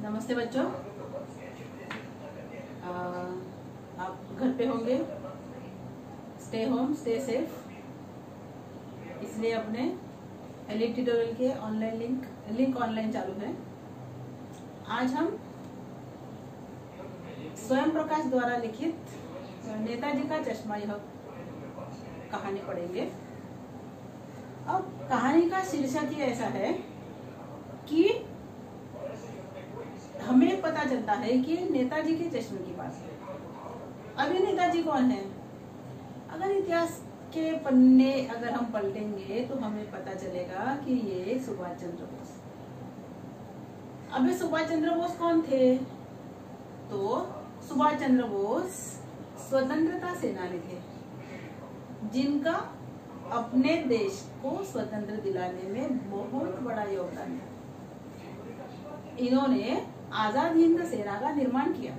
नमस्ते बच्चों। आप घर पे होंगे, स्टे होम स्टे सेफ, इसलिए अपने एलिट ट्यूटोरियल के ऑनलाइन लिंक ऑनलाइन चालू है। आज हम स्वयं प्रकाश द्वारा लिखित नेताजी का चश्मा यह कहानी पढ़ेंगे। अब कहानी का शीर्षक ही ऐसा है कि हमें पता चलता है कि नेताजी के चश्मे की बात है। अब ये नेताजी कौन है? अगर इतिहास के पन्ने अगर हम पलटेंगे तो हमें पता चलेगा कि ये सुभाष चंद्र बोस। अब ये सुभाष चंद्र बोस कौन थे? तो सुभाष चंद्र बोस स्वतंत्रता सेनानी थे, जिनका अपने देश को स्वतंत्र दिलाने में बहुत बड़ा योगदान है। इन्होंने आजाद हिंद सेना का निर्माण किया।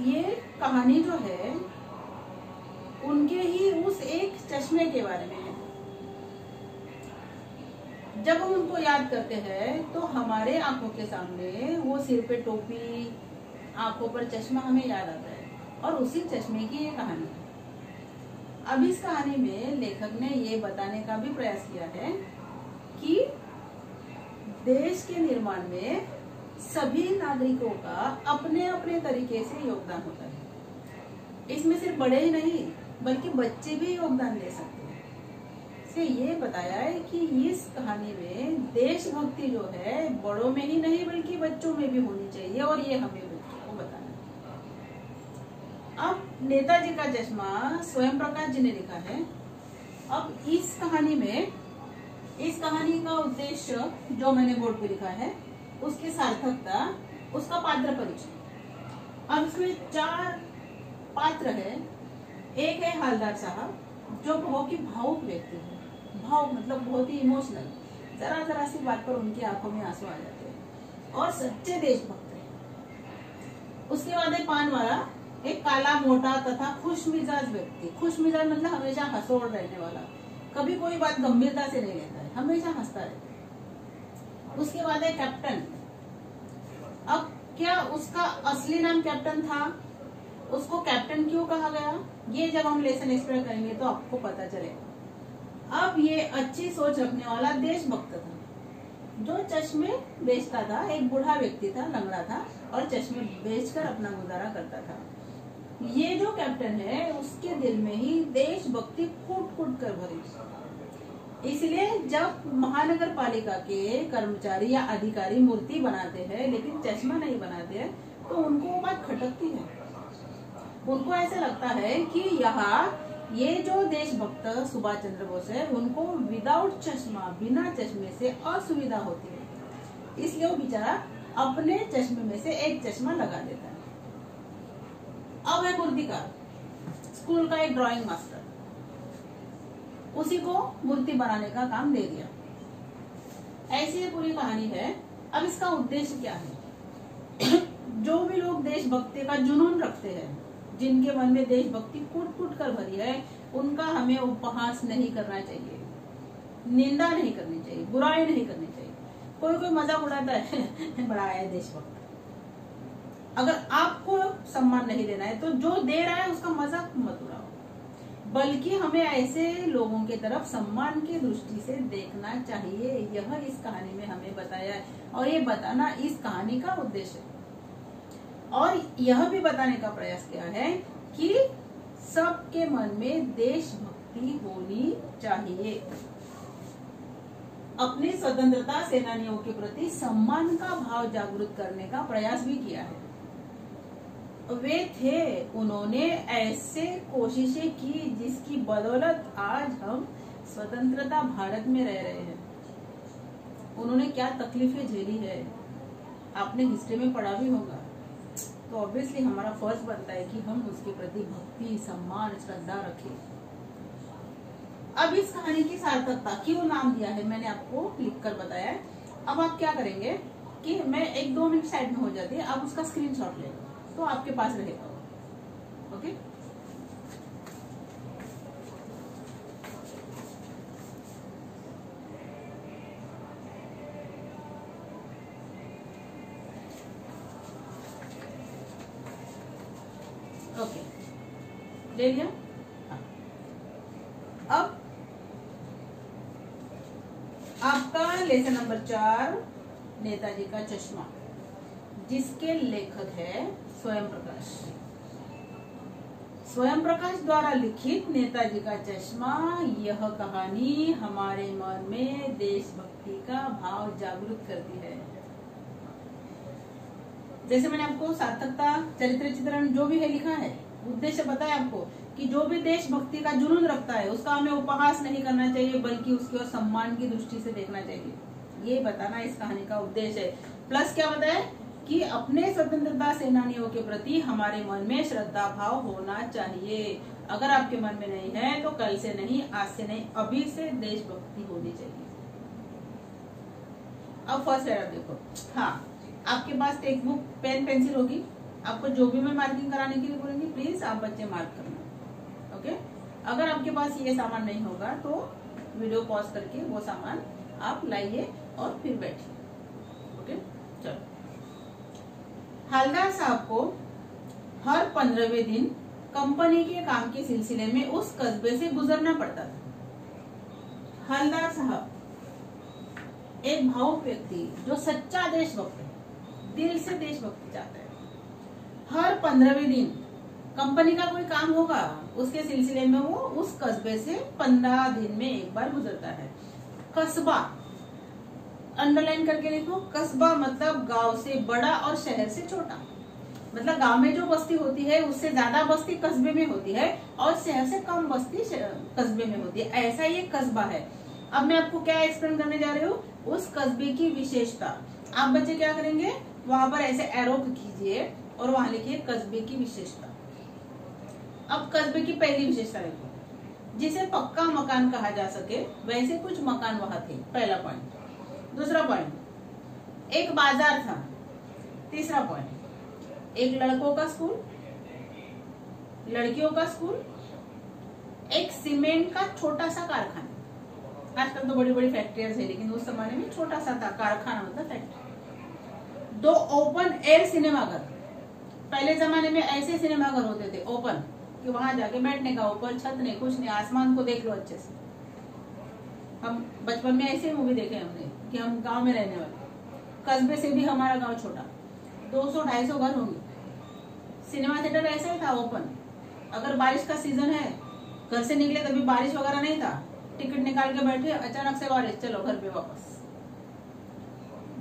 ये कहानी जो है उनके ही उस एक चश्मे के बारे में है। जब हम उनको याद करते हैं तो हमारे आंखों के सामने वो सिर पे टोपी, आंखों पर चश्मा हमें याद आता है, और उसी चश्मे की ये कहानी है। अब इस कहानी में लेखक ने ये बताने का भी प्रयास किया है कि देश के निर्माण में सभी नागरिकों का अपने अपने तरीके से योगदान होता है। इसमें सिर्फ बड़े ही नहीं बल्कि बच्चे भी योगदान दे सकते हैं। से ये बताया है कि इस कहानी में देशभक्ति जो है बड़ों में ही नहीं बल्कि बच्चों में भी होनी चाहिए, और ये हमें बच्चों को बताना है। अब नेताजी का चश्मा स्वयं प्रकाश जी ने लिखा है। अब इस कहानी का उद्देश्य जो मैंने बोर्ड पे लिखा है, उसकी सार्थकता, उसका पात्र परिचय। अब इसमें 4 पात्र है। एक है हालदार साहब, जो बहुत ही भावुक व्यक्ति है। भावुक मतलब बहुत ही इमोशनल, जरा सी बात पर उनकी आंखों में आंसू आ जाते हैं और सच्चे देशभक्त है। उसके बाद है पान वाला, एक काला मोटा तथा खुशमिजाज व्यक्ति। खुशमिजाज मतलब हमेशा हंसोड़ रहने वाला, कभी कोई बात गंभीरता से नहीं लेता है, हमेशा हंसता रहता है। उसके बाद है कैप्टन। अब क्या उसका असली नाम कैप्टन था? उसको कैप्टन क्यों कहा गया, ये जब हम लेसन एक्सप्लेन करेंगे तो आपको पता चलेगा। अब ये अच्छी सोच रखने वाला देशभक्त था, जो चश्मे बेचता था। एक बूढ़ा व्यक्ति था, लंगड़ा था, और चश्मे बेचकर अपना गुजारा करता था। ये जो कैप्टन है उसके दिल में ही देशभक्ति कूट कूट कर भरी। इसलिए जब महानगर पालिका के कर्मचारी या अधिकारी मूर्ति बनाते हैं लेकिन चश्मा नहीं बनाते हैं तो उनको वो बात खटकती है। उनको ऐसा लगता है कि यहाँ ये जो देशभक्त सुभाष चंद्र बोस है उनको विदाउट चश्मा, बिना चश्मे से असुविधा होती है, इसलिए वो बेचारा अपने चश्मे में से एक चश्मा लगा देता है। अब है मूर्तिकार, स्कूल का एक ड्राइंग मास्टर, उसी को मूर्ति बनाने का काम दे दिया। ऐसी ये पूरी कहानी है। अब इसका उद्देश्य क्या है? जो भी लोग देशभक्ति का जुनून रखते हैं, जिनके मन में देशभक्ति कूट कूट कर भरी है, उनका हमें उपहास नहीं करना चाहिए, निंदा नहीं करनी चाहिए, बुराई नहीं करनी चाहिए। कोई मजाक उड़ाता है बड़ा है देशभक्त। अगर आपको सम्मान नहीं देना है तो जो दे रहा है उसका मजाक मत उड़ाओ, बल्कि हमें ऐसे लोगों के तरफ सम्मान की दृष्टि से देखना चाहिए। यह इस कहानी में हमें बताया है, और ये बताना इस कहानी का उद्देश्य है। और यह भी बताने का प्रयास किया है कि सबके मन में देशभक्ति होनी चाहिए। अपने स्वतंत्रता सेनानियों के प्रति सम्मान का भाव जागृत करने का प्रयास भी किया है। वे थे, उन्होंने ऐसे कोशिशें की जिसकी बदौलत आज हम स्वतंत्रता भारत में रह रहे हैं। उन्होंने क्या तकलीफें झेली है आपने हिस्ट्री में पढ़ा भी होगा, तो ऑब्वियसली हमारा फर्ज बनता है कि हम उसके प्रति भक्ति, सम्मान, श्रद्धा रखें। अब इस कहानी की सार्थकता क्यों नाम दिया है मैंने आपको लिखकर बताया है। अब आप क्या करेंगे कि मैं 1-2 मिनट साइड में हो जाती है, आप उसका स्क्रीनशॉट ले तो आपके पास रहेगा। ओके, ले लिया। अब आपका लेसन नंबर 4 नेताजी का चश्मा, जिसके लेखक है स्वयं प्रकाश। स्वयं प्रकाश द्वारा लिखित नेताजी का चश्मा, यह कहानी हमारे मन में देशभक्ति का भाव जागृत करती है। जैसे मैंने आपको सार्थकता, चरित्र चित्रण जो भी है लिखा है, उद्देश्य बताया आपको कि जो भी देशभक्ति का जुनून रखता है उसका हमें उपहास नहीं करना चाहिए, बल्कि उसकी ओर सम्मान की दृष्टि से देखना चाहिए। ये बताना इस कहानी का उद्देश्य है। प्लस क्या बताया कि अपने स्वतंत्रता सेनानियों के प्रति हमारे मन में श्रद्धा भाव होना चाहिए। अगर आपके मन में नहीं है तो कल से नहीं, आज से नहीं, अभी से देशभक्ति होनी चाहिए। अब फर्स्ट पैराग्राफ देखो। हाँ, आपके पास टेक्स्ट बुक, पेन, पेंसिल होगी। आपको जो भी मैं मार्किंग कराने के लिए बोलूंगी प्लीज आप बच्चे मार्क करना। ओके, अगर आपके पास ये सामान नहीं होगा तो वीडियो पॉज करके वो सामान आप लाइए और फिर बैठिए। ओके, चलो। हवलदार साहब को हर 15वें दिन कंपनी के काम के सिलसिले में उस कस्बे से गुजरना पड़ता था। हवलदार साहब एक भावुक व्यक्ति जो सच्चा देशभक्त है, दिल से देशभक्ति चाहता है। हर 15वें दिन कंपनी का कोई काम होगा, उसके सिलसिले में वो उस कस्बे से 15 दिन में एक बार गुजरता है। कस्बा अंडरलाइन करके लिखो। कस्बा मतलब गांव से बड़ा और शहर से छोटा। मतलब गांव में जो बस्ती होती है उससे ज्यादा बस्ती कस्बे में होती है और शहर से कम बस्ती कस्बे में होती है। ऐसा ये कस्बा है। अब मैं आपको क्या एक्सप्लेन करने जा रही हूँ, उस कस्बे की विशेषता। आप बच्चे क्या करेंगे, वहां पर ऐसे एरो कीजिए और वहां लिखिए कस्बे की विशेषता। अब कस्बे की पहली विशेषता देखो, जिसे पक्का मकान कहा जा सके वैसे कुछ मकान वहां थे। पहला पॉइंट। दूसरा पॉइंट, एक बाजार था। तीसरा पॉइंट, एक लड़कों का स्कूल, लड़कियों का स्कूल, एक सीमेंट का छोटा सा कारखाना। आजकल तो बड़ी बड़ी फैक्ट्रियां है, लेकिन उस जमाने में छोटा सा था कारखाना, मतलब फैक्ट्री। 2 ओपन एयर सिनेमाघर। पहले जमाने में ऐसे सिनेमाघर होते थे ओपन, कि वहां जाके बैठने का, ऊपर छत नहीं, कुछ नहीं, आसमान को देख लो अच्छे से। हम बचपन में ऐसे मूवी देखे हमने कि हम गांव में रहने वाले, कस्बे से भी हमारा गांव छोटा, 200-250 घर होंगे। सिनेमा थिएटर ऐसा ही था ओपन। अगर बारिश का सीजन है, घर से निकले तभी बारिश वगैरह नहीं था, टिकट निकाल के बैठे, अचानक से बारिश, चलो घर पे वापस।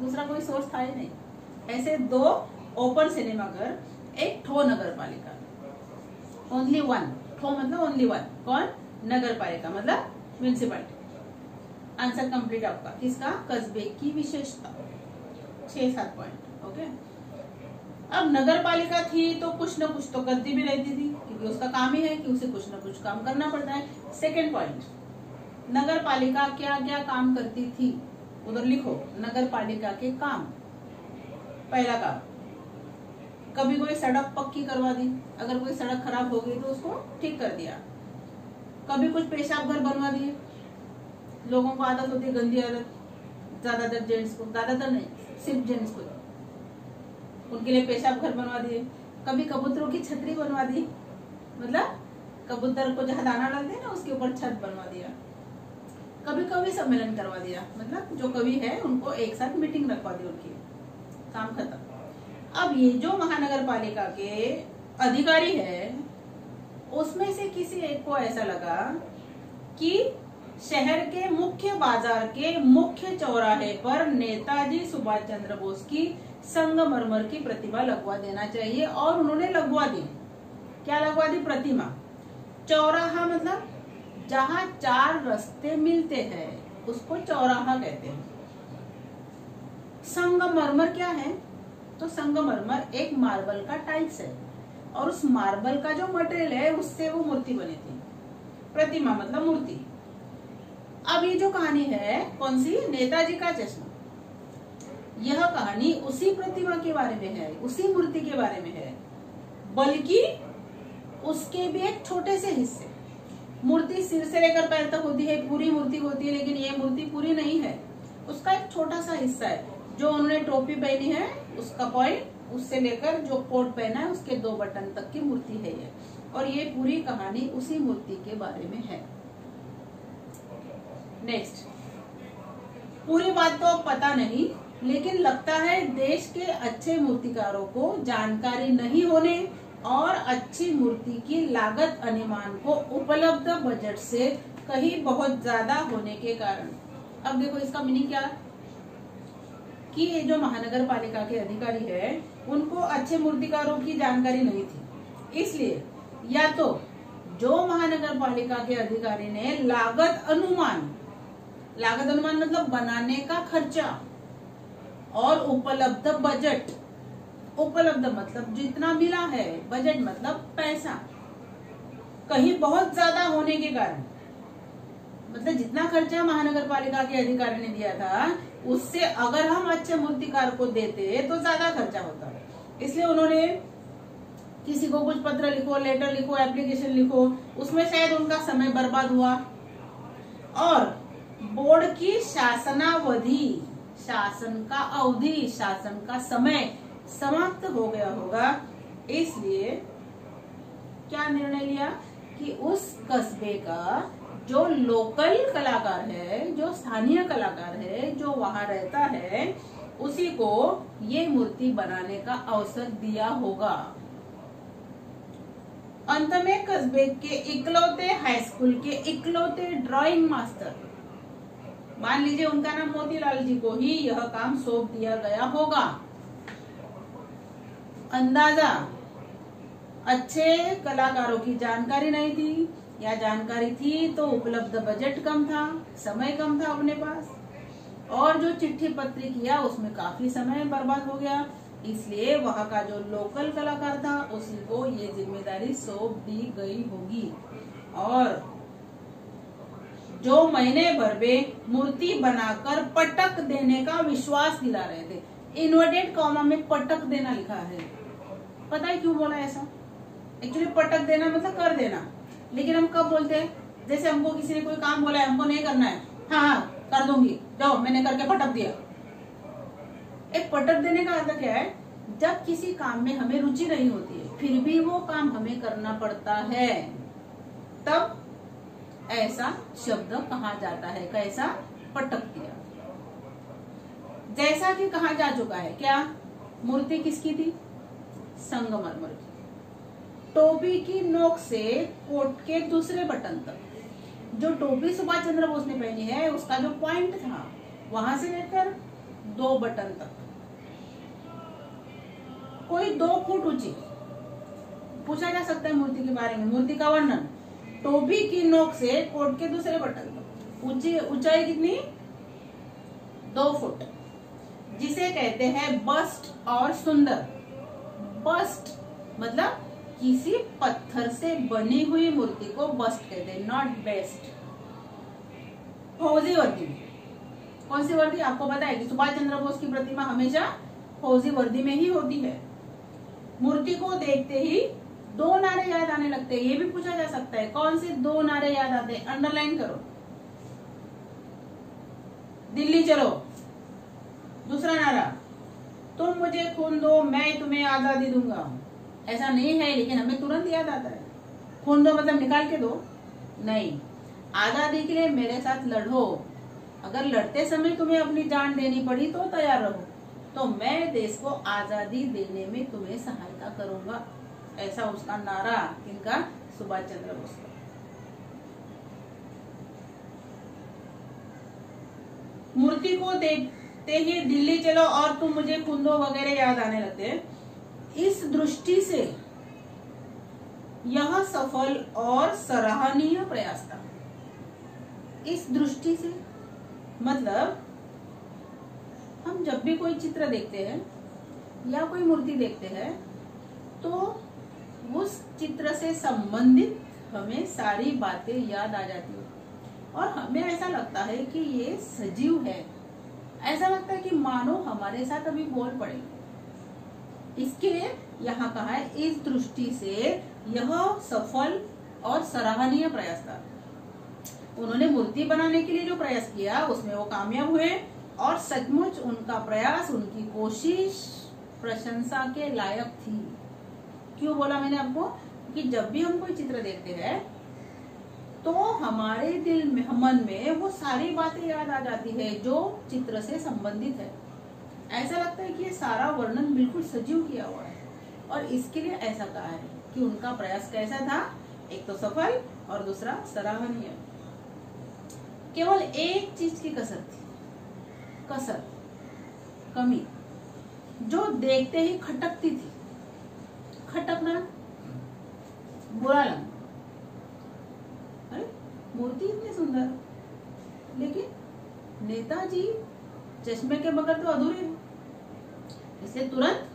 दूसरा कोई सोर्स था ही नहीं। ऐसे 2 ओपन सिनेमाघर, एक ठो नगर पालिका, ओनली 1। ठो मतलब ओनली 1। कौन? नगर पालिका मतलब म्यूनिसिपैलिटी। आंसर कंप्लीट आपका। किसका? कस्बे की विशेषता। 6-7 पॉइंट। ओके, अब नगर पालिका थी तो कुछ न कुछ तो करती भी रहती थी, क्योंकि उसका काम ही है कि उसे कुछ न कुछ काम करना पड़ता है। सेकेंड पॉइंट, नगर पालिका क्या क्या काम करती थी, उधर लिखो नगर पालिका के काम। पहला काम, कभी कोई सड़क पक्की करवा दी, अगर कोई सड़क खराब हो गई तो उसको ठीक कर दिया। कभी कुछ पेशाब घर बनवा दिए। लोगों को आदत होती है, गंदी आदत, ज्यादातर जेंट्स को, ज्यादातर नहीं सिर्फ जेंट्स को, उनके लिए पेशाब घर बनवा दिए। कभी कबूतरों की छतरी बनवा दी, मतलब कबूतर को जहाँ दाना डालते हैं ना उसके ऊपर छत बनवा दिया। कभी कवि सम्मेलन करवा दिया, मतलब जो कवि है उनको एक साथ मीटिंग रखवा दी, उनकी काम खत्म। अब ये जो महानगर पालिका के अधिकारी है, उसमें से किसी एक को ऐसा लगा कि शहर के मुख्य बाजार के मुख्य चौराहे पर नेताजी सुभाष चंद्र बोस की संगमरमर की प्रतिमा लगवा देना चाहिए, और उन्होंने लगवा दी। क्या लगवा दी? प्रतिमा। चौराहा मतलब जहां 4 रास्ते मिलते हैं उसको चौराहा कहते हैं। संगमरमर क्या है? तो संगमरमर एक मार्बल का टाइप्स है, और उस मार्बल का जो मटेरियल है उससे वो मूर्ति बनी थी। प्रतिमा मतलब मूर्ति। अब ये जो कहानी है कौन सी? नेताजी का चश्मा। यह कहानी उसी प्रतिमा के बारे में है, उसी मूर्ति के बारे में है, बल्कि उसके भी एक छोटे से हिस्से। मूर्ति सिर से लेकर पैर तक होती है, पूरी मूर्ति होती है, लेकिन ये मूर्ति पूरी नहीं है, उसका एक छोटा सा हिस्सा है। जो उन्होंने टोपी पहनी है उसका पॉइंट, उससे लेकर जो कोट पहना है उसके 2 बटन तक की मूर्ति है ये। और ये पूरी कहानी उसी मूर्ति के बारे में है। नेक्स्ट, पूरी बात तो अब पता नहीं, लेकिन लगता है देश के अच्छे मूर्तिकारों को जानकारी नहीं होने और अच्छी मूर्ति की लागत अनुमान को उपलब्ध बजट से कहीं बहुत ज्यादा होने के कारण। अब देखो इसका मीनिंग क्या, कि ये जो महानगर पालिका के अधिकारी है उनको अच्छे मूर्तिकारों की जानकारी नहीं थी, इसलिए या तो जो महानगर पालिका के अधिकारी ने लागत अनुमान मतलब बनाने का खर्चा और उपलब्ध बजट, उपलब्ध मतलब जितना मिला है, बजट मतलब पैसा, कहीं बहुत ज्यादा होने के कारण, मतलब जितना खर्चा महानगर पालिका के अधिकारी ने दिया था उससे अगर हम अच्छे मूर्तिकार को देते तो ज्यादा खर्चा होता। इसलिए उन्होंने किसी को कुछ पत्र लिखो, लेटर लिखो, एप्लीकेशन लिखो, उसमें शायद उनका समय बर्बाद हुआ और बोर्ड की शासनावधि, शासन का अवधि, शासन का समय समाप्त हो गया होगा। इसलिए क्या निर्णय लिया कि उस कस्बे का जो लोकल कलाकार है, जो स्थानीय कलाकार है, जो वहां रहता है, उसी को ये मूर्ति बनाने का अवसर दिया होगा। अंत में कस्बे के इकलौते हाई स्कूल के इकलौते ड्राइंग मास्टर, मान लीजिए उनका नाम मोतीलाल जी को ही यह काम सौंप दिया गया होगा। अंदाजा, अच्छे कलाकारों की जानकारी नहीं थी, या जानकारी थी तो उपलब्ध बजट कम था, समय कम था अपने पास, और जो चिट्ठी पत्री किया उसमें काफी समय बर्बाद हो गया, इसलिए वहां का जो लोकल कलाकार था उसी को ये जिम्मेदारी सौंप दी गई होगी। और जो महीने भर में मूर्ति बनाकर पटक देने का विश्वास दिला रहे थे, इन्वर्टेड कॉमा में पटक देना लिखा है, पता है क्यों बोला ऐसा? एक्चुअली पटक देना मतलब कर देना, लेकिन हम कब बोलते हैं, जैसे हमको किसी ने कोई काम बोला है, हमको नहीं करना है, हाँ कर दूंगी, जाओ मैंने करके पटक दिया। एक पटक देने का अर्थ क्या है, जब किसी काम में हमें रुचि नहीं होती है फिर भी वो काम हमें करना पड़ता है, तब ऐसा शब्द कहा जाता है। कैसा? पटक दिया। जैसा कि कहा जा चुका है, क्या मूर्ति किसकी थी? संगमरमर की। टोपी की नोक से कोट के दूसरे बटन तक, जो टोपी सुभाष चंद्र बोस ने पहनी है उसका जो पॉइंट था वहां से लेकर 2 बटन तक, कोई 2 फुट ऊंची। पूछा जा सकता है मूर्ति के बारे में, मूर्ति का वर्णन, टोपी की नोक से कोट के दूसरे बटन तक ऊंचाई कितनी? 2 फुट, जिसे कहते हैं बस्ट और सुंदर। बस्ट मतलब किसी पत्थर से बनी हुई मूर्ति को बस्ट कहते हैं, नॉट बेस्ट। फौजी वर्दी, कौन सी वर्दी? आपको पता है कि सुभाष चंद्र बोस की प्रतिमा हमेशा फौजी वर्दी में ही होती है। मूर्ति को देखते ही 2 नारे याद आने लगते हैं, ये भी पूछा जा सकता है, कौन से 2 नारे याद आते हैं? अंडरलाइन करो। दिल्ली चलो। दूसरा नारा, तुम मुझे खून दो मैं तुम्हें आजादी दूंगा। ऐसा नहीं है लेकिन हमें तुरंत याद आता है। खून दो मतलब निकाल के दो नहीं, आजादी के लिए मेरे साथ लड़ो, अगर लड़ते समय तुम्हें अपनी जान देनी पड़ी तो तैयार रहो, तो मैं देश को आजादी देने में तुम्हें सहायता करूंगा। ऐसा उसका नारा, इनका सुभाष चंद्र बोस का। मूर्ति को देखते ही दिल्ली चलो और तुम मुझे खून दो वगैरह याद आने लगते हैं। इस दृष्टि से यह सफल और सराहनीय प्रयास था। इस दृष्टि से मतलब हम जब भी कोई चित्र देखते हैं या कोई मूर्ति देखते हैं तो उस चित्र से संबंधित हमें सारी बातें याद आ जाती है और हमें ऐसा लगता है कि ये सजीव है, ऐसा लगता है कि मानो हमारे साथ अभी बोल पड़े। इसके लिए यहाँ कहा है इस दृष्टि से यह सफल और सराहनीय प्रयास था। उन्होंने मूर्ति बनाने के लिए जो प्रयास किया उसमें वो कामयाब हुए और सचमुच उनका प्रयास, उनकी कोशिश प्रशंसा के लायक थी। क्यों बोला मैंने आपको कि जब भी हम कोई चित्र देखते हैं तो हमारे दिल में, मन में वो सारी बातें याद आ जाती है जो चित्र से संबंधित है। ऐसा लगता है कि ये सारा वर्णन बिल्कुल सजीव किया हुआ है। और इसके लिए ऐसा कहा है कि उनका प्रयास कैसा था, एक तो सफल और दूसरा सराहनीय। केवल एक चीज की कसर थी, कसर, कमी, जो देखते ही खटकती थी। खटकना बुरा लगना। अरे मूर्ति इतनी सुंदर, लेकिन नेताजी चश्मे के बगैर तो अधूरे हैं। इसलिए तुरंत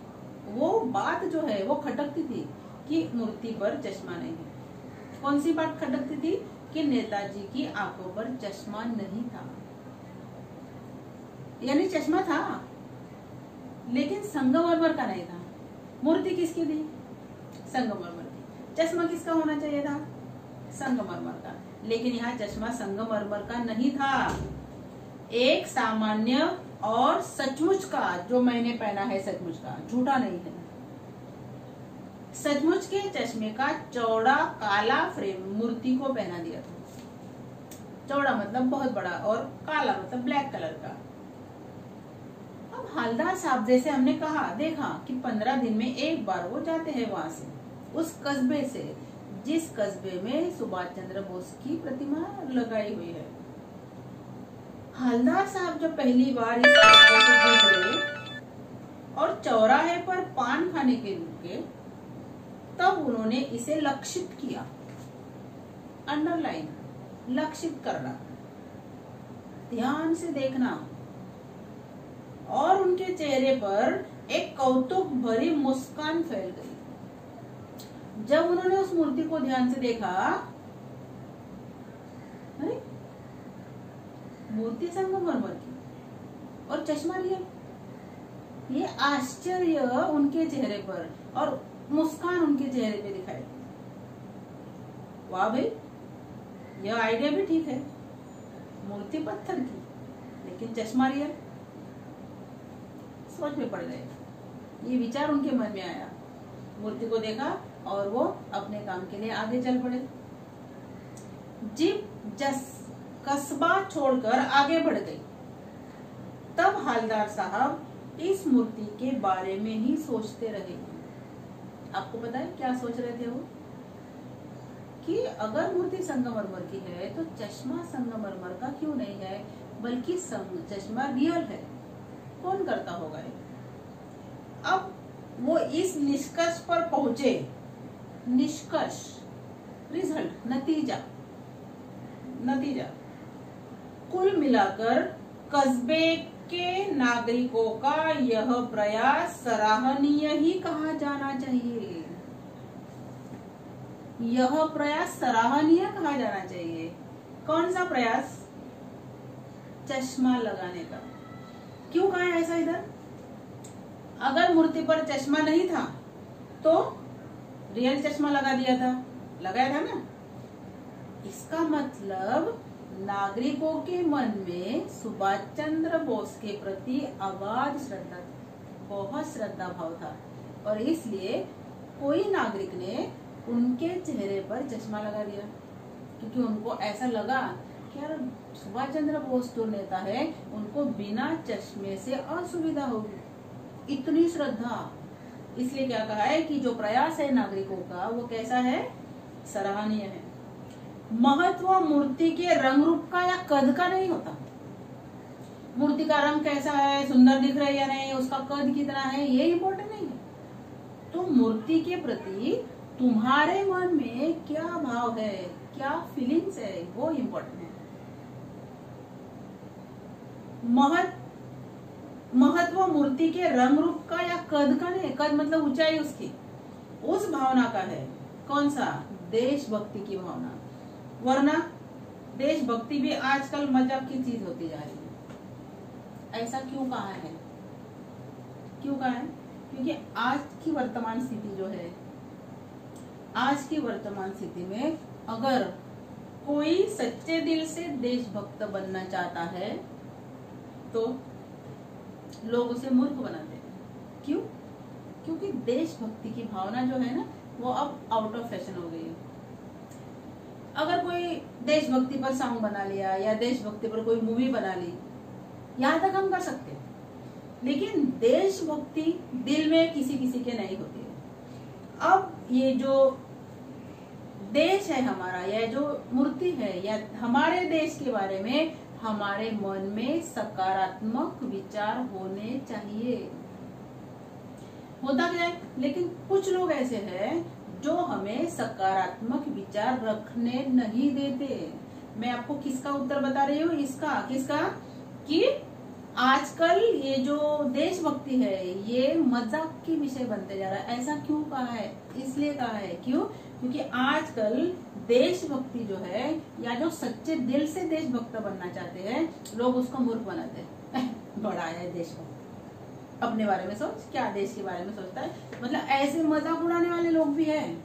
वो बात जो है वो खटकती थी कि मूर्ति पर चश्मा नहीं है। कौन सी बात खटकती थी? कि नेताजी की आंखों पर चश्मा नहीं था। यानी चश्मा था लेकिन संगमरमर का नहीं था। मूर्ति किसकी थी? संगमरमर की। चश्मा किसका होना चाहिए था? संगमरमर का। लेकिन यहाँ चश्मा संगमरमर का नहीं था, एक सामान्य और सचमुच का, जो मैंने पहना है सचमुच का, झूठा नहीं है। सचमुच के चश्मे का चौड़ा काला फ्रेम मूर्ति को पहना दिया था। चौड़ा मतलब बहुत बड़ा और काला मतलब ब्लैक कलर का। अब हालदार साहब, जैसे हमने कहा, देखा कि 15 दिन में एक बार वो जाते हैं वहां से, उस कस्बे से जिस कस्बे में सुभाष चंद्र बोस की प्रतिमा लगाई हुई है। हालदार साहब जब पहली बार इस कस्बे से गुजरे और चौराहे पर पान खाने के रुके, तब उन्होंने इसे लक्षित किया। अंडरलाइन, लक्षित करना, ध्यान से देखना। और उनके चेहरे पर एक कौतुक भरी मुस्कान फैल गई जब उन्होंने उस मूर्ति को ध्यान से देखा। अरे मूर्ति संगमरमर की और चश्मा रियल। ये आश्चर्य उनके चेहरे पर और मुस्कान उनके चेहरे पे दिखाई। वाह भाई, यह आइडिया भी ठीक है। मूर्ति पत्थर की लेकिन चश्मा रियल। सोच में पड़ गए। ये विचार उनके मन में आया। मूर्ति को देखा और वो अपने काम के लिए आगे चल पड़े। जीप कस्बा छोड़कर आगे बढ़ गई। तब हालदार साहब इस मूर्ति के बारे में ही सोचते रहे। आपको पता है क्या सोच रहे थे वो? कि अगर मूर्ति संगमरमर की है तो चश्मा संगमरमर का क्यों नहीं है, बल्कि चश्मा रियल है। कौन करता होगा ये? अब वो इस निष्कर्ष पर पहुंचे। निष्कर्ष, रिजल्ट, नतीजा। कुल मिलाकर कस्बे के नागरिकों का यह प्रयास सराहनीय ही कहा जाना चाहिए। यह प्रयास सराहनीय कहा जाना चाहिए। कौन सा प्रयास? चश्मा लगाने का। क्यों कहा है ऐसा इधर? अगर मूर्ति पर चश्मा नहीं था तो रियल चश्मा लगा दिया था, लगाया था ना। इसका मतलब नागरिकों के मन में सुभाष चंद्र बोस के प्रति अगाध श्रद्धा थी, बहुत श्रद्धा भाव था। और इसलिए कोई नागरिक ने उनके चेहरे पर चश्मा लगा दिया, क्योंकि उनको ऐसा लगा कि यार सुभाष चंद्र बोस जो नेता है उनको बिना चश्मे से असुविधा होगी। इतनी श्रद्धा। इसलिए क्या कहा है कि जो प्रयास है नागरिकों का वो कैसा है? सराहनीय है। महत्व मूर्ति के रंग रूप का या कद का नहीं होता। मूर्ति का रंग कैसा है, सुंदर दिख रहा है या नहीं, उसका कद कितना है, ये इम्पोर्टेंट नहीं है। तो मूर्ति के प्रति तुम्हारे मन में क्या भाव है, क्या फीलिंग्स है, वो इम्पोर्टेंट है। महत्व मूर्ति के रंग रूप का या कद का नहीं। कद मतलब ऊंचाई उसकी, उस भावना का है। कौन सा? देशभक्ति की भावना। वरना देशभक्ति भी आजकल मजाक की चीज होती जा रही है। ऐसा क्यों कहा है? क्यों कहा है? क्योंकि आज की वर्तमान स्थिति जो है, आज की वर्तमान स्थिति में अगर कोई सच्चे दिल से देशभक्त बनना चाहता है तो लोग उसे मूर्ख बनाते हैं। क्यों? क्योंकि देशभक्ति की भावना जो है ना, वो अब आउट ऑफ फैशन हो गई है। अगर कोई देशभक्ति पर सॉन्ग बना लिया या देशभक्ति पर कोई मूवी बना ली, यहाँ तक हम कर सकते हैं, लेकिन देशभक्ति दिल में किसी किसी के नहीं होती है। अब ये जो देश है हमारा, या जो मूर्ति है, या हमारे देश के बारे में हमारे मन में सकारात्मक विचार होने चाहिए। होता क्या है, लेकिन कुछ लोग ऐसे हैं जो हमें सकारात्मक विचार रखने नहीं देते। मैं आपको किसका उत्तर बता रही हूँ, इसका, किसका, कि आजकल ये जो देशभक्ति है ये मजाक की विषय बनते जा रहा है। ऐसा क्यों कहा है, इसलिए कहा है, क्यों, क्योंकि आजकल देशभक्ति जो है, या जो सच्चे दिल से देशभक्त बनना चाहते हैं, लोग उसको मूर्ख बनाते हैं। बड़ा है देशभक्त, अपने बारे में सोच, क्या देश के बारे में सोचता है, मतलब ऐसे मजाक उड़ाने वाले लोग भी हैं।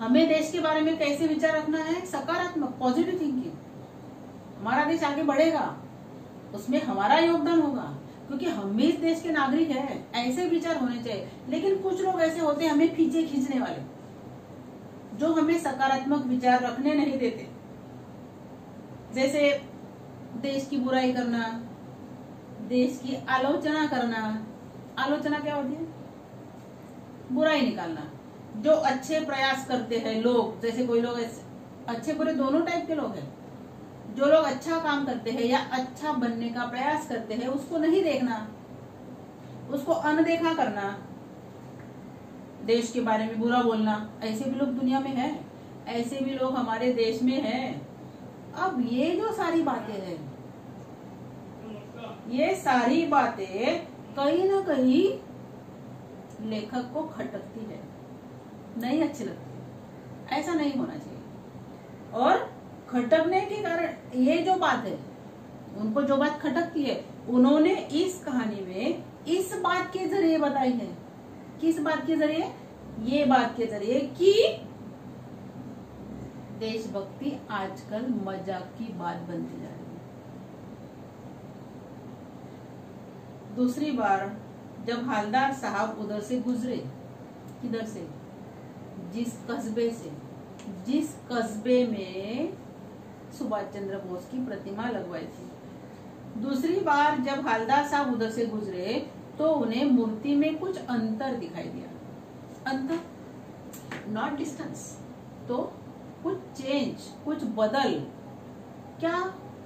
हमें देश के बारे में कैसे विचार रखना है, सकारात्मक, पॉजिटिव थिंकिंग। हमारा देश आगे बढ़ेगा, उसमें हमारा योगदान होगा, क्योंकि हम भी इस देश के नागरिक हैं। ऐसे विचार होने चाहिए। लेकिन कुछ लोग ऐसे होते हैं हमें पीछे खींचने वाले, जो हमें सकारात्मक विचार रखने नहीं देते। जैसे देश की बुराई करना, देश की आलोचना करना। आलोचना क्या होती है, बुराई निकालना। जो अच्छे प्रयास करते हैं लोग, जैसे कोई लोग अच्छे बुरे दोनों टाइप के लोग हैं, जो लोग अच्छा काम करते हैं या अच्छा बनने का प्रयास करते हैं, उसको नहीं देखना, उसको अनदेखा करना, देश के बारे में बुरा बोलना। ऐसे भी लोग दुनिया में हैं, ऐसे भी लोग हमारे देश में हैं। अब ये जो सारी बातें हैं, ये सारी बातें कहीं ना कहीं लेखक को खटकती है, नहीं अच्छी लगती। ऐसा नहीं होना चाहिए। और खटकने के कारण ये जो बात है, उनको जो बात खटकती है, उन्होंने इस कहानी में इस बात के जरिए बताई है। किस बात के जरिए, ये बात के जरिए कि देशभक्ति आजकल मजाक की बात बनती जा रही है। दूसरी बार जब हालदार साहब उधर से गुजरे, किधर से, जिस कस्बे में सुभाष चंद्र बोस की प्रतिमा लगवाई थी, दूसरी बार जब हालदार साहब उधर से गुजरे तो उन्हें मूर्ति में कुछ अंतर दिखाई दिया। अंतर, नॉट डिस्टेंस, तो कुछ चेंज, कुछ बदल। क्या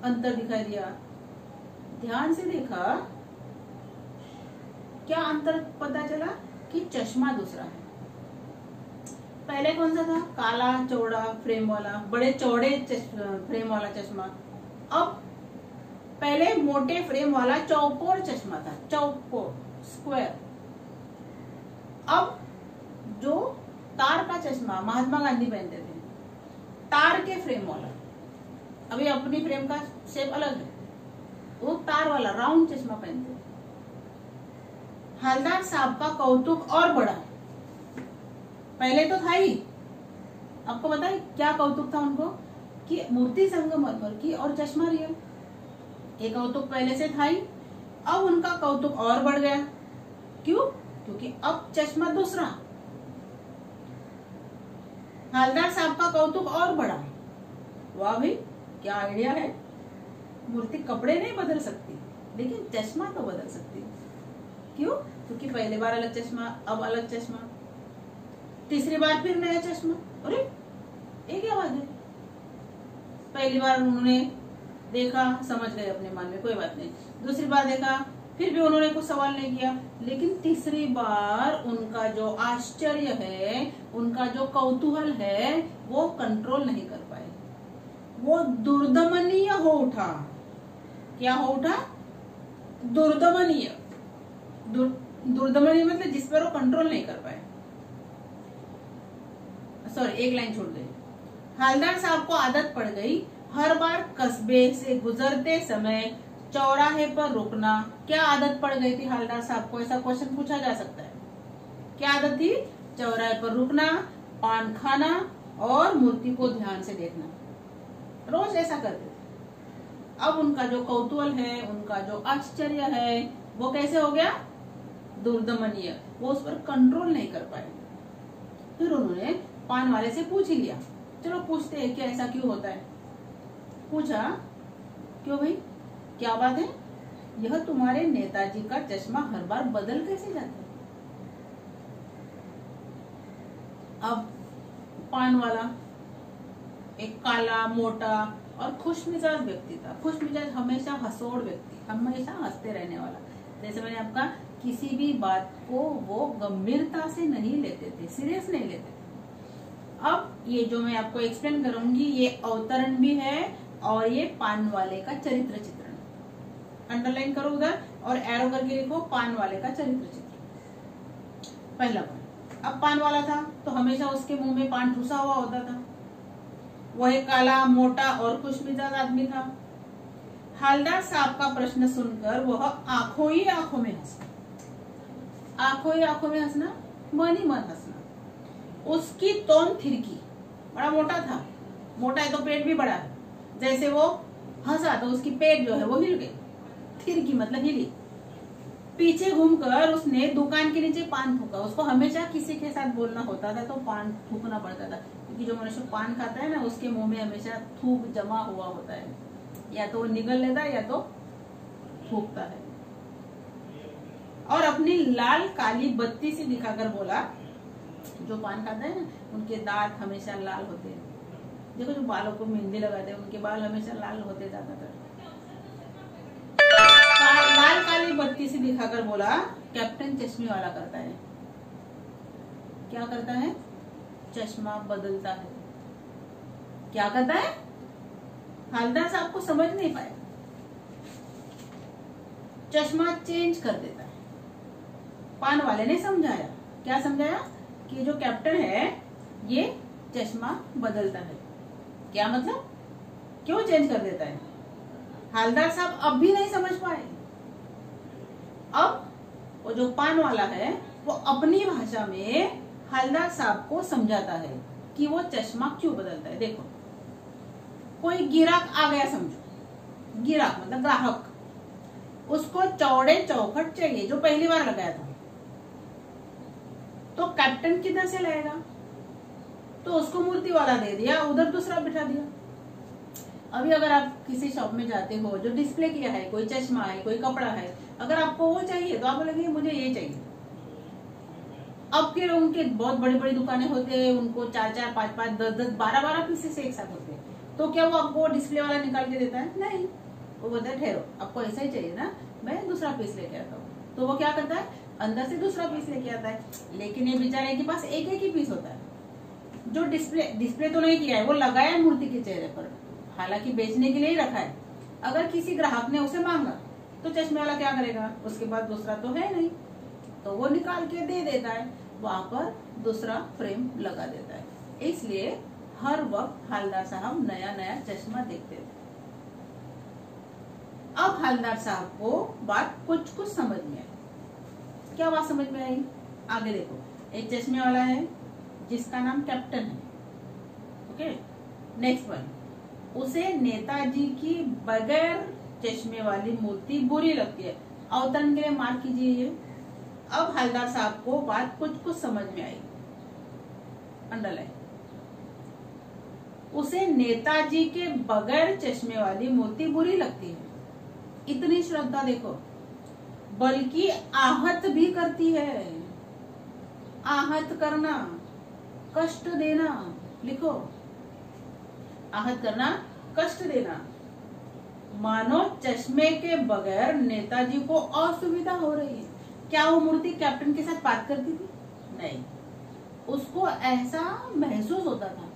अंतर दिखाई दिया, ध्यान से देखा, क्या अंतर पता चला कि चश्मा दूसरा है। पहले कौन सा था, काला चौड़ा फ्रेम वाला, बड़े चौड़े फ्रेम वाला चश्मा। अब पहले मोटे फ्रेम वाला चौकोर चश्मा था, चौकोर, स्क्वायर। अब जो तार का चश्मा महात्मा गांधी पहनते थे, तार के फ्रेम वाला, अभी अपनी फ्रेम का शेप अलग है, वो तार वाला राउंड चश्मा पहनते थे। हालदार साहब का कौतुक और बढ़ा, पहले तो था ही, आपको बताए क्या कौतुक था उनको, कि मूर्ति संगमरमर की और चश्मा रियल। एक कौतुक पहले से था ही, अब उनका कौतुक और बढ़ गया। क्यों, क्योंकि अब चश्मा दूसरा। हालदार साहब का कौतुक और बढ़ा, वाह भाई क्या आइडिया है, मूर्ति कपड़े नहीं बदल सकती लेकिन चश्मा तो बदल सकती। क्यों, क्योंकि पहली बार अलग चश्मा, अब अलग चश्मा, तीसरी बार फिर नया चश्मा। अरे ये क्या बात है, पहली बार उन्होंने देखा, समझ गए अपने मन में, कोई बात नहीं। दूसरी बार देखा, फिर भी उन्होंने कुछ सवाल नहीं किया, लेकिन तीसरी बार उनका जो आश्चर्य है, उनका जो कौतूहल है, वो कंट्रोल नहीं कर पाए, वो दुर्दमनीय हो उठा। क्या हो उठा, दुर्दमनीय। दुर्दमनीय मतलब जिस पर वो कंट्रोल नहीं कर पाए। सॉरी, एक लाइन छोड़ गई। हालदार साहब को आदत पड़ गई हर बार कस्बे से गुजरते समय चौराहे पर रुकना। क्या आदत पड़ गई थी हालदार साहब को, ऐसा क्वेश्चन पूछा जा सकता है। क्या आदत थी, चौराहे पर रुकना, पान खाना और मूर्ति को ध्यान से देखना, रोज ऐसा करते थे। अब उनका जो कौतूहल है, उनका जो आश्चर्य है, वो कैसे हो गया, दुर्दमनीय, वो उस पर कंट्रोल नहीं कर पाए। फिर उन्होंने पान वाले से पूछ ही लिया, चलो पूछते हैं कि ऐसा क्यों होता है। पूछा, क्यों भाई, क्या बात है, यह तुम्हारे नेताजी का चश्मा हर बार बदल कैसे जाता है। अब पान वाला एक काला, मोटा और खुशमिजाज व्यक्ति था। खुशमिजाज हमेशा हंसोड़ व्यक्ति, हमेशा हंसते रहने वाला। जैसे मैंने आपका, किसी भी बात को वो गंभीरता से नहीं लेते थे, सीरियस नहीं लेते थे। अब ये जो मैं आपको एक्सप्लेन करूंगी, ये अवतरण भी है और ये पान वाले का चरित्र चित्रण। अंडरलाइन करो उधर और एरो करके लिखो, पान वाले का चरित्र चित्रण। पहला पॉइंट, अब पान वाला था तो हमेशा उसके मुंह में पान ठूसा हुआ होता था। वह एक काला, मोटा और खुशमिजाज आदमी था। हवलदार साहब का प्रश्न सुनकर वह आंखों ही आंखों में हंसा। आंखों ही आंखों में हंसना, मन ही मन हंसना। उसकी तोन थिरकी, बड़ा मोटा था, मोटा है तो पेट भी बड़ा है। जैसे वो हंसा तो उसकी पेट जो है वो हिल गई, थिरकी मतलब हिली। पीछे घूमकर उसने दुकान के नीचे पान थूका। उसको हमेशा किसी के साथ बोलना होता था तो पान थूकना पड़ता था, क्योंकि जो मनुष्य पान खाता है ना, उसके मुंह में हमेशा थूक जमा हुआ होता है, या तो वो निगल लेता है या तो थूकता है। और अपनी लाल काली बत्ती से दिखाकर बोला, जो पान खाता है ना, उनके दांत हमेशा लाल होते हैं। देखो जो बालों को मेहंदी लगाते हैं, उनके बाल हमेशा लाल होते ज्यादातर। लाल काली बत्ती से दिखाकर बोला, कैप्टन चश्मे वाला करता है। क्या करता है? चश्मा बदलता है। क्या करता है? हवलदार साहब को समझ नहीं पाया। चश्मा चेंज कर देता है। पान वाले ने समझाया। क्या समझाया? कि जो कैप्टन है ये चश्मा बदलता है। क्या मतलब? क्यों चेंज कर देता है? हवलदार साहब अब भी नहीं समझ पाए। अब वो जो पान वाला है वो अपनी भाषा में हवलदार साहब को समझाता है कि वो चश्मा क्यों बदलता है। देखो, कोई गिराक आ गया, समझो गिराक मतलब ग्राहक, उसको चौड़े चौखट चाहिए जो पहली बार लगाया था, तो कैप्टन किधर से लाएगा? तो उसको मूर्ति वाला दे दिया, उधर दूसरा बिठा दिया। अभी अगर आप किसी शॉप में जाते हो, जो डिस्प्ले किया है, कोई चश्मा है, कोई कपड़ा है, अगर आपको वो चाहिए तो आप बोलेंगे मुझे ये चाहिए। अब के लोगों के बहुत बड़ी बड़ी दुकानें होते हैं, उनको 4-4, 5-5, 10-10, 12-12 पीसेस एक साथ होते हैं। तो क्या वो आपको डिस्प्ले वाला निकाल के देता है? नहीं, वो बोलता है ठहरो, आपको ऐसा ही चाहिए ना, मैं दूसरा पीस लेके आता हूँ। तो वो क्या करता है? अंदर से दूसरा पीस लेके आता है। लेकिन ये बेचारे के पास एक एक ही पीस होता है। जो डिस्प्ले तो नहीं किया है, वो लगाया है मूर्ति के चेहरे पर, हालांकि बेचने के लिए ही रखा है। अगर किसी ग्राहक ने उसे मांगा तो चश्मे वाला क्या करेगा? उसके पास दूसरा तो है नहीं, तो वो निकाल के दे देता है, वहां पर दूसरा फ्रेम लगा देता है। इसलिए हर वक्त हवलदार साहब नया नया चश्मा देखते थे। अब हवलदार साहब को बात कुछ कुछ समझ में आई। क्या बात समझ में आई? आगे देखो, एक चश्मे वाला है जिसका नाम कैप्टन है। ओके, नेक्स्ट वन, उसे नेताजी की बगैर चश्मे वाली मूर्ति बुरी लगती है। अवतरण के लिए मार्क कीजिए ये। अब हवलदार साहब को बात कुछ कुछ समझ में आई, अंडरलाइन। उसे नेताजी के बगैर चश्मे वाली मूर्ति बुरी लगती है। इतनी श्रद्धा देखो, बल्कि आहत भी करती है। आहत करना, कष्ट देना, लिखो, आहत करना, कष्ट देना। मानो चश्मे के बगैर नेताजी को असुविधा हो रही है। क्या वो मूर्ति कैप्टन के साथ बात करती थी? नहीं, उसको ऐसा महसूस होता था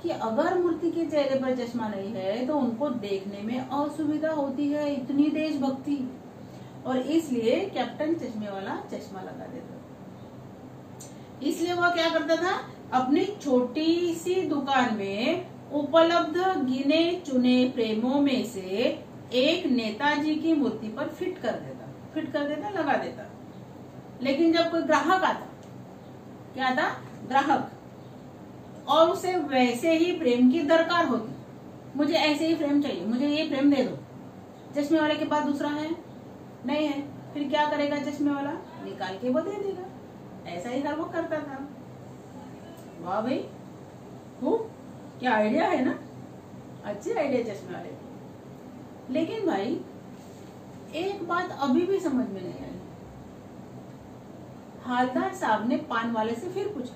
कि अगर मूर्ति के चेहरे पर चश्मा नहीं है तो उनको देखने में असुविधा होती है। इतनी देशभक्ति, और इसलिए कैप्टन चश्मे वाला चश्मा लगा देता। इसलिए वह क्या करता था? अपनी छोटी सी दुकान में उपलब्ध गिने चुने फ्रेमों में से एक नेताजी की मूर्ति पर फिट कर देता, लगा देता। लेकिन जब कोई ग्राहक आता, क्या आता? ग्राहक, और उसे वैसे ही फ्रेम की दरकार होती, मुझे ऐसे ही फ्रेम चाहिए, मुझे ये फ्रेम दे दो, चश्मे वाले के पास दूसरा है नहीं है, फिर क्या करेगा? चश्मे वाला निकाल के वो दे देगा। ऐसा ही हर वो करता था। वाह भाई, खूब, क्या आइडिया है ना, अच्छे आइडिया चश्मे वाले की। लेकिन भाई एक बात अभी भी समझ में नहीं आई। हालदार साहब ने पान वाले से फिर पूछा,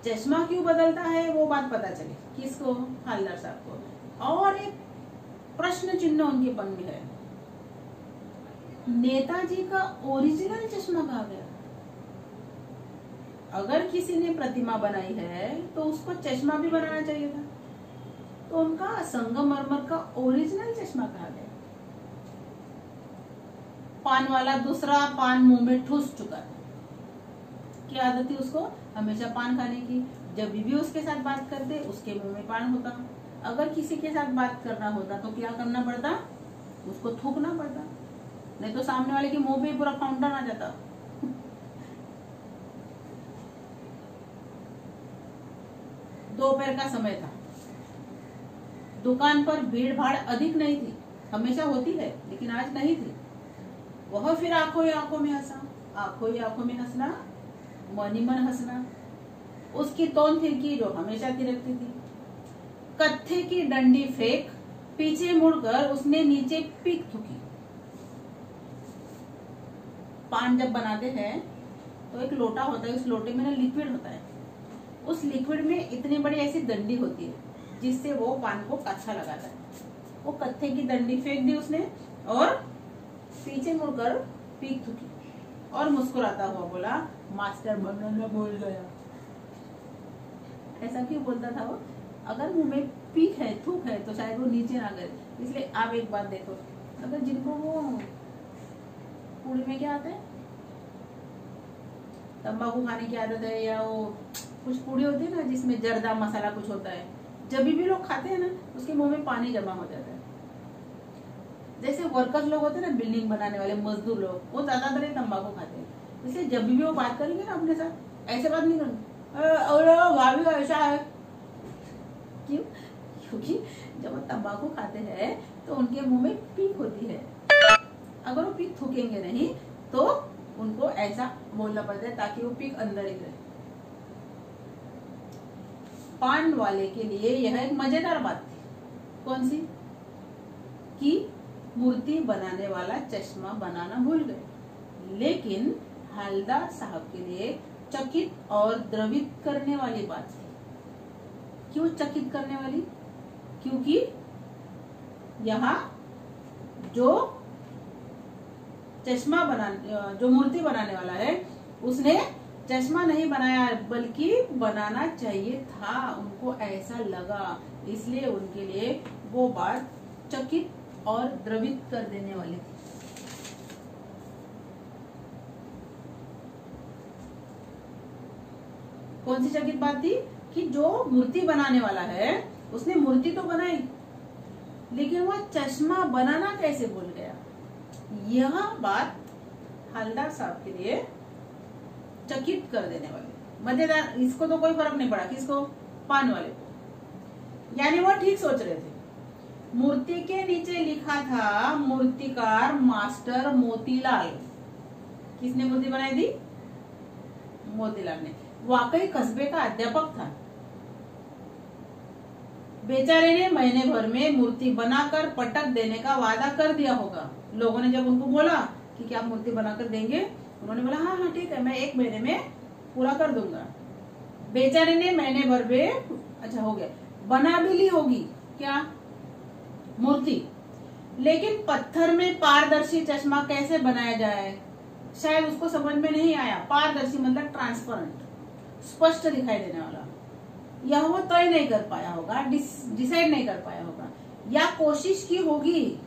चश्मा क्यों बदलता है, वो बात पता चली किसको, हालदार साहब को। और एक प्रश्न चिन्ह उनके मन में है, नेताजी का ओरिजिनल चश्मा कहाँ गया? अगर किसी ने प्रतिमा बनाई है तो उसको चश्मा भी बनाना चाहिए था, तो उनका संगमरमर का ओरिजिनल चश्मा कहाँ गया? पान वाला दूसरा पान मुंह में ठूस चुका था। क्या आदत थी उसको? हमेशा पान खाने की। जब भी उसके साथ बात करते उसके मुंह में पान होता। अगर किसी के साथ बात करना होता तो क्या करना पड़ता? उसको थूकना पड़ता, नहीं तो सामने वाले के मुंह पे पूरा फाउंटेन आ जाता। दोपहर का समय था, दुकान पर भीड़ भाड़ अधिक नहीं थी, हमेशा होती है लेकिन आज नहीं थी। वह फिर आंखों ही आंखों में हंसा, आंखों ही आंखों में हंसना, मन ही मन हंसना। उसकी तौन थिरकी जो हमेशा थिरकती थी। कत्थे की डंडी फेंक पीछे मुड़कर उसने नीचे पीक थूकी। पान जब बनाते हैं तो एक लोटा होता है, उस लोटे में ना लिक्विड होता है। उस लिक्विड में इतनी बड़ी ऐसी डंडी होती है जिससे वो पान को कच्चा लगाता है। वो कत्थे की डंडी फेंक दी उसने और पीछे मुड़कर पीक थूकी और मुस्कुराता हुआ बोला, मास्टर बनाना भूल गया। ऐसा क्यों बोलता था वो? अगर मुंह में पीक है, थूक है, तो शायद वो नीचे ना करे। इसलिए आप एक बात देखो, अगर जिनको वो पूरी में क्या आता है, तंबाकू खाने की आदत है, या वो कुछ पूड़ी होती है ना जिसमें जर्दा मसाला कुछ होता है, जब भी लोग खाते हैं ना उसके मुंह में पानी जमा हो जाता है। जैसे वर्कर्स लोग होते हैं ना, बिल्डिंग बनाने वाले मजदूर लोग, वो ज्यादातर तंबाकू खाते हैं। इसलिए जब भी वो बात करेंगे ना अपने साथ, ऐसे बात नहीं करेंगे, भाभी का ऐसा है। क्यों? क्योंकि जब वो तंबाकू खाते हैं तो उनके मुंह में पीक होती है। अगर वो पीक थूकेंगे नहीं तो उनको ऐसा बोलना पड़ता है ताकि वो पीक अंदर ही रहे। पान वाले के लिए यह एक मजेदार बात थी। कौन सी? कि मूर्ति बनाने वाला चश्मा बनाना भूल गए। लेकिन हालदार साहब के लिए चकित और द्रवित करने वाली बात थी। क्यों चकित करने वाली? क्योंकि यहाँ जो चश्मा बनाने, जो मूर्ति बनाने वाला है, उसने चश्मा नहीं बनाया बल्कि बनाना चाहिए था, उनको ऐसा लगा। इसलिए उनके लिए वो बात चकित और द्रवित कर देने वाली थी। कौन सी चकित बात थी? कि जो मूर्ति बनाने वाला है उसने मूर्ति तो बनाई, लेकिन वह चश्मा बनाना कैसे भूल गया। यह बात हालदार साहब के लिए चकित कर देने वाली, मजेदार। इसको तो कोई फर्क नहीं पड़ा, किसको? पान वाले को। यानी वो ठीक सोच रहे थे। मूर्ति के नीचे लिखा था मूर्तिकार मास्टर मोतीलाल। किसने मूर्ति बनाई थी? मोतीलाल ने। वाकई कस्बे का अध्यापक था। बेचारे ने महीने भर में मूर्ति बनाकर पटक देने का वादा कर दिया होगा। लोगों ने जब उनको बोला कि क्या मूर्ति बनाकर देंगे, उन्होंने बोला हाँ हाँ ठीक है, मैं 1 महीने में पूरा कर दूंगा। बेचारे ने महीने भर में, अच्छा हो गया, बना भी ली होगी क्या? मूर्ति। लेकिन पत्थर में पारदर्शी चश्मा कैसे बनाया जाए, शायद उसको समझ में नहीं आया। पारदर्शी मतलब ट्रांसपेरेंट, स्पष्ट दिखाई देने वाला। यह वो तय नहीं कर पाया होगा, डिसाइड नहीं कर पाया होगा, या कोशिश की होगी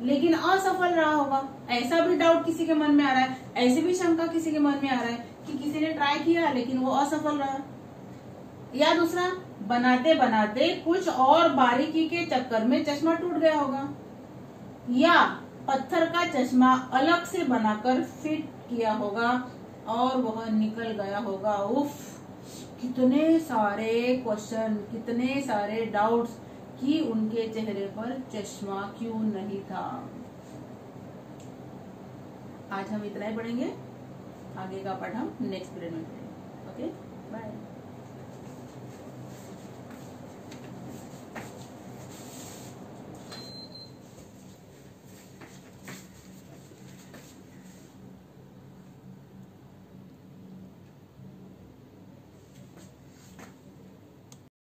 लेकिन असफल रहा होगा। ऐसा भी डाउट किसी के मन में आ रहा है, ऐसी भी शंका किसी के मन में आ रहा है कि किसी ने ट्राई किया लेकिन वो असफल रहा। या दूसरा, बनाते बनाते कुछ और बारीकी के चक्कर में चश्मा टूट गया होगा, या पत्थर का चश्मा अलग से बनाकर फिट किया होगा और वह निकल गया होगा। उफ, कितने सारे क्वेश्चन, कितने सारे डाउट्स कि उनके चेहरे पर चश्मा क्यों नहीं था। आज हम इतना ही पढ़ेंगे, आगे का पाठ हम नेक्स्ट पीरियड में पढ़ेंगे। Okay, bye.